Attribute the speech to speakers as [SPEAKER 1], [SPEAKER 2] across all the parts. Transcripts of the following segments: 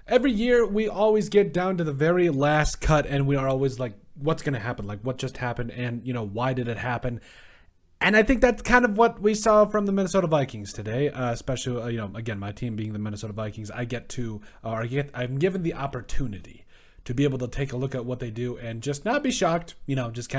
[SPEAKER 1] every year we always get down to the very last cut and we are always like, what's going to happen? Like, what just happened? And, why did it happen? And I think that's kind of what we saw from the Minnesota Vikings today, especially, again, my team being the Minnesota Vikings. I'm given the opportunity to be able to take a look at what they do and just not be shocked, just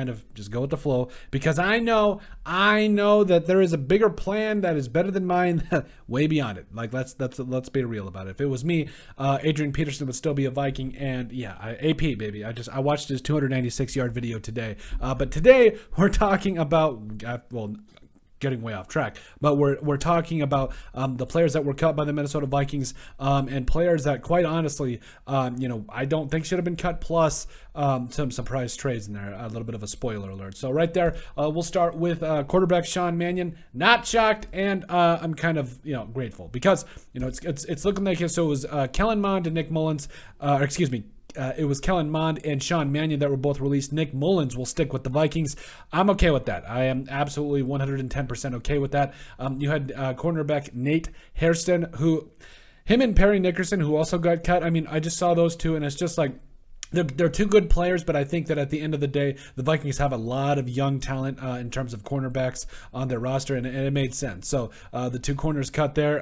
[SPEAKER 1] go with the flow, because I know that there is a bigger plan that is better than mine, way beyond it. Like, let's be real about it. If it was me, Adrian Peterson would still be a Viking, and AP baby. I watched his 296-yard video today, but today we're talking about getting way off track, but we're talking about the players that were cut by the Minnesota Vikings, and players that, quite honestly, I don't think should have been cut, plus some surprise trades in there. A little bit of a spoiler alert. So right there, we'll start with quarterback Sean Mannion. Not shocked, and I'm kind of grateful, because it's looking like it. So it was Kellen Mond and Nick Mullins, it was Kellen Mond and Sean Mannion that were both released. Nick Mullins will stick with the Vikings. I'm okay with that. I am absolutely 110% okay with that. You had cornerback Nate Hairston, him and Perry Nickerson, who also got cut. I mean, I just saw those two, and it's just like, they're two good players, but I think that at the end of the day, the Vikings have a lot of young talent in terms of cornerbacks on their roster, and it made sense. So the two corners cut there,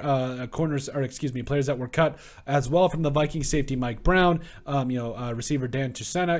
[SPEAKER 1] players that were cut as well from the Vikings: safety Mike Brown, receiver Dan Chisena.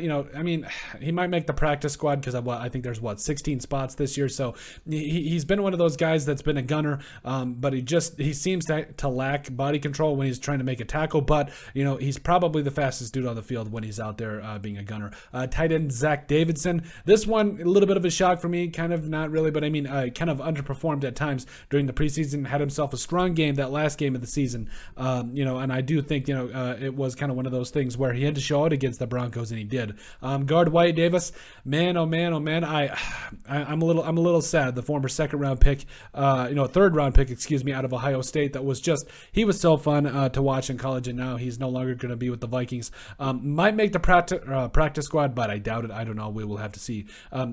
[SPEAKER 1] He might make the practice squad because I think there's 16 spots this year. So he's been one of those guys that's been a gunner, but he seems to lack body control when he's trying to make a tackle. But he's probably the fastest dude on the field when he's out there being a gunner. Tight end Zach Davidson. This one, a little bit of a shock for me, kind of not really, but kind of underperformed at times during the preseason. Had himself a strong game that last game of the season, and I do think it was kind of one of those things where he had to show out against the Broncos, and he did. Guard Wyatt Davis, man, oh man, I'm a little sad. The former third round pick, out of Ohio State, he was so fun to watch in college, and now he's no longer going to be with the Vikings. Might make the practice squad, but I doubt it. I don't know. We will have to see.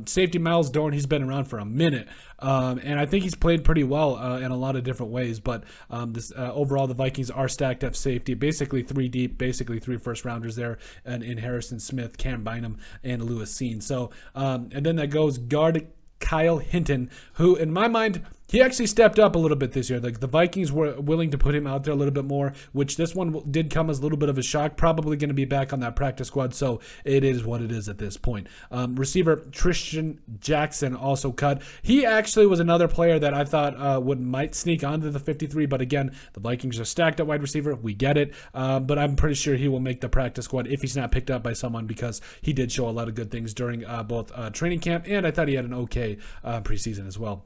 [SPEAKER 1] Safety Miles Dorn, he's been around for a minute, and I think he's played pretty well in a lot of different ways. But overall, the Vikings are stacked at safety, basically three deep, basically three first rounders there, and in Harrison Smith, Cam Bynum, and Lewis Seen. So, and then that goes guard Kyle Hinton, who in my mind, he actually stepped up a little bit this year. Like, the Vikings were willing to put him out there a little bit more, which this one did come as a little bit of a shock. Probably going to be back on that practice squad, so it is what it is at this point. Receiver Tristan Jackson also cut. He actually was another player that I thought might sneak onto the 53, but again, the Vikings are stacked at wide receiver. We get it, but I'm pretty sure he will make the practice squad if he's not picked up by someone, because he did show a lot of good things during both training camp, and I thought he had an okay preseason as well.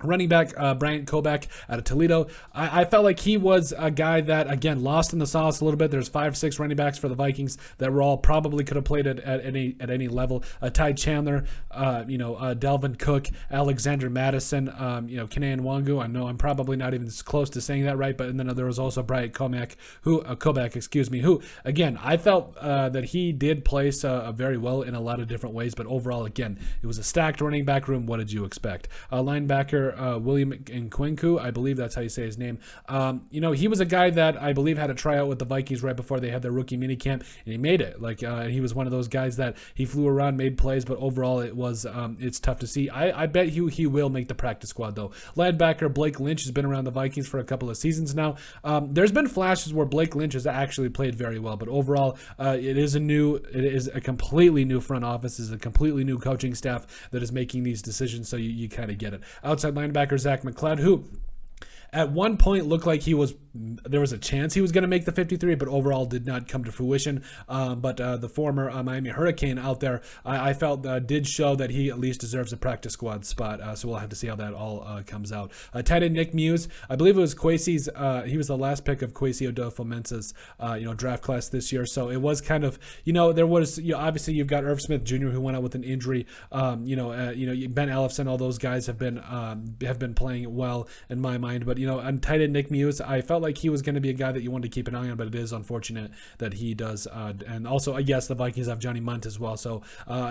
[SPEAKER 1] Running back Bryant Koback out of Toledo. I felt like he was a guy that, again, lost in the sauce a little bit. There's 5-6 running backs for the Vikings that were all probably could have played at any level. Ty Chandler, Delvin Cook, Alexander Madison, Kenan Wangu. I know I'm probably not even close to saying that right, but and then there was also Bryant Koback, who again, I felt that he did play very well in a lot of different ways, but overall, again, it was a stacked running back room. What did you expect? Linebacker William Nkwinku, I believe that's how you say his name. He was a guy that I believe had a tryout with the Vikings right before they had their rookie minicamp, and he made it. He was one of those guys that he flew around, made plays, but overall it's tough to see. I bet he will make the practice squad though. Linebacker Blake Lynch has been around the Vikings for a couple of seasons now. There's been flashes where Blake Lynch has actually played very well, but overall it is a completely new front office, is a completely new coaching staff that is making these decisions, so you kind of get it. Outside linebacker Zach McLeod, who at one point looked like there was a chance he was going to make the 53, but overall did not come to fruition. But the former Miami Hurricane out there, I felt did show that he at least deserves a practice squad spot. So we'll have to see how that all comes out. Tight end Nick Muse, I believe it was Kwesi's. He was the last pick of Kwesi Odofomensa's draft class this year. So it was kind of there was obviously you've got Irv Smith Jr. who went out with an injury. Ben Ellefson, all those guys have been playing well in my mind, but tight end Nick Muse, I felt like he was going to be a guy that you wanted to keep an eye on, but it is unfortunate that he does. And also, I guess the Vikings have Johnny Munt as well. So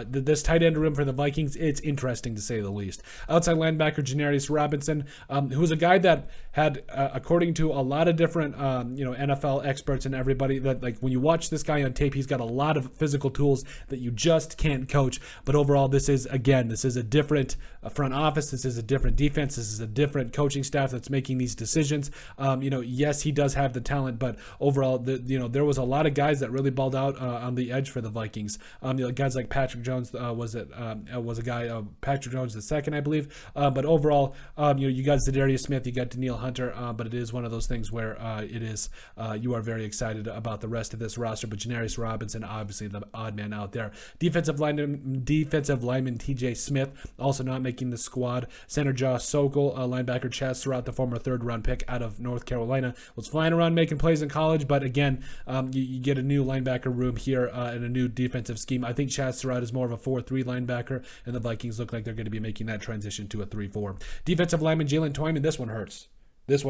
[SPEAKER 1] this tight end room for the Vikings, it's interesting to say the least. Outside linebacker Za'Darius Robinson, who was a guy that had, according to a lot of different NFL experts and everybody, that like when you watch this guy on tape, he's got a lot of physical tools that you just can't coach. But overall, this is a different front office. This is a different defense. This is a different coaching staff that's making these decisions. Yes, he does have the talent, but overall, there was a lot of guys that really balled out on the edge for the Vikings. Guys like Patrick Jones was a guy, Patrick Jones the second, I believe. But overall, you got Za'Darius Smith, you got Danielle Hunter, but it is one of those things where you are very excited about the rest of this roster. But Za'Darius Robinson, obviously the odd man out there. Defensive lineman TJ Smith, also not making the squad. Center Josh Sokol, linebacker Chaz Surratt, the former third-round pick out of North Carolina, was flying around making plays in college, but again, you get a new linebacker room here and a new defensive scheme. I think Chaz Surratt is more of a 4-3 linebacker, and the Vikings look like they're going to be making that transition to a 3-4. Defensive lineman Jalen Twyman, this one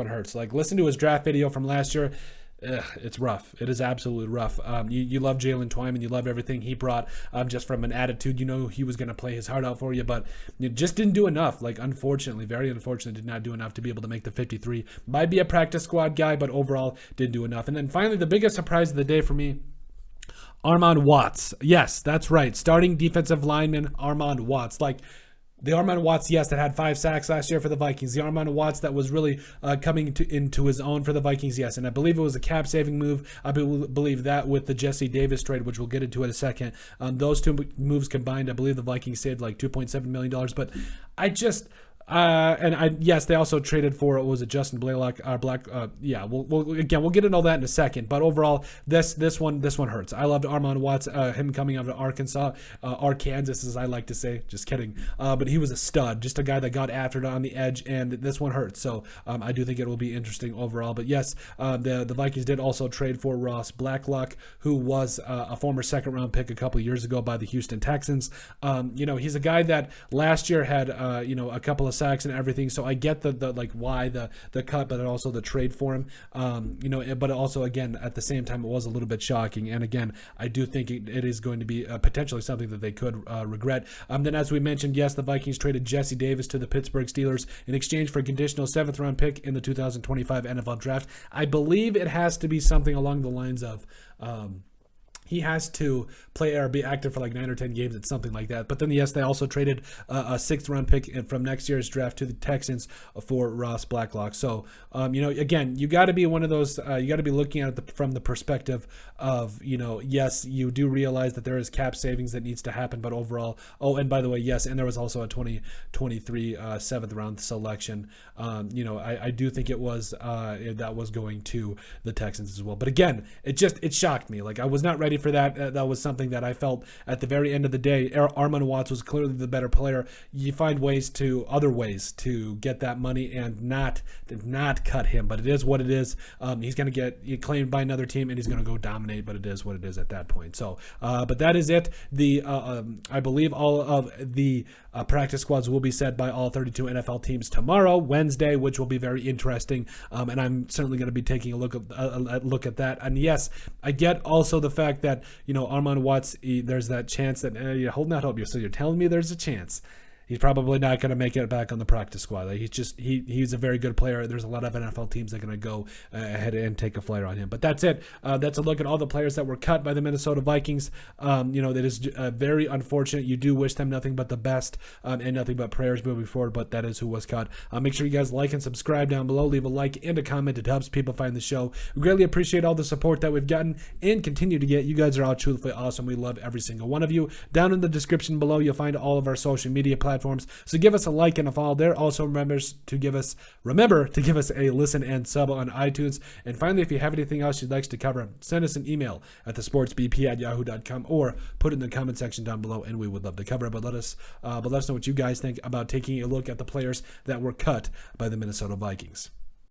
[SPEAKER 1] hurts. Like, listen to his draft video from last year. It's rough. It is absolutely rough. You love Jalen Twyman. You love everything he brought just from an attitude. He was going to play his heart out for you, but you just didn't do enough. Like, unfortunately, very unfortunately, did not do enough to be able to make the 53. Might be a practice squad guy, but overall didn't do enough. And then finally, the biggest surprise of the day for me, Armond Watts. Yes, that's right. Starting defensive lineman Armond Watts. Like, the Armond Watts, yes, that had 5 sacks last year for the Vikings. The Armond Watts that was really coming into his own for the Vikings, yes. And I believe it was a cap-saving move. I believe that with the Jesse Davis trade, which we'll get into in a second. Those two moves combined, I believe the Vikings saved like $2.7 million. But yes, they also traded for, what was it, Justin Blackluck? We'll get into all that in a second. But overall, this one hurts. I loved Armond Watts, him coming out of Arkansas, as I like to say. Just kidding. But he was a stud, just a guy that got after it on the edge, and this one hurts. So I do think it will be interesting overall. But yes, the Vikings did also trade for Ross Blackluck, who was a former second-round pick a couple of years ago by the Houston Texans. He's a guy that last year had a couple of sacks and everything, so I get why the cut, but also the trade for him. But also again at the same time it was a little bit shocking, and again I do think it is going to be potentially something that they could regret. Then as we mentioned, yes, the Vikings traded Jesse Davis to the Pittsburgh Steelers in exchange for a conditional 7th round pick in the 2025 NFL draft. I believe it has to be something along the lines of he has to play or be active for like 9 or 10 games. It's something like that. But then, yes, they also traded a 6th round pick from next year's draft to the Texans for Ross Blacklock. So, again, you got to be one of those, you got to be looking at it from the perspective of, yes, you do realize that there is cap savings that needs to happen, but overall, and by the way, yes, and there was also a 2023 7th round selection. I do think it was, that was going to the Texans as well. But again, it shocked me. Like, I was not ready for that. That was something that I felt at the very end of the day. Armond Watts was clearly the better player. You find other ways to get that money and not cut him, but it is what it is. He's going to get claimed by another team and he's going to go dominate, but it is what it is at that point. So, but that is it. I believe all of the practice squads will be set by all 32 NFL teams tomorrow, Wednesday, which will be very interesting. And I'm certainly going to be taking a look at that. And yes, I get also the fact that Armond Watts, there's that chance that you're holding out hope. So you're telling me there's a chance he's probably not going to make it back on the practice squad. Like, he's a very good player. There's a lot of NFL teams that are going to go ahead and take a flyer on him. But that's it. That's a look at all the players that were cut by the Minnesota Vikings. That is very unfortunate. You do wish them nothing but the best and nothing but prayers moving forward, but that is who was cut. Make sure you guys like and subscribe down below. Leave a like and a comment. It helps people find the show. We greatly appreciate all the support that we've gotten and continue to get. You guys are all truthfully awesome. We love every single one of you. Down in the description below, you'll find all of our social media platforms. So give us a like and a follow there. Also remember to give us a listen and sub on iTunes. And finally, if you have anything else you'd like us to cover, send us an email at thesportsbp@yahoo.com or put it in the comment section down below, and we would love to cover it. But let us know what you guys think about taking a look at the players that were cut by the Minnesota Vikings.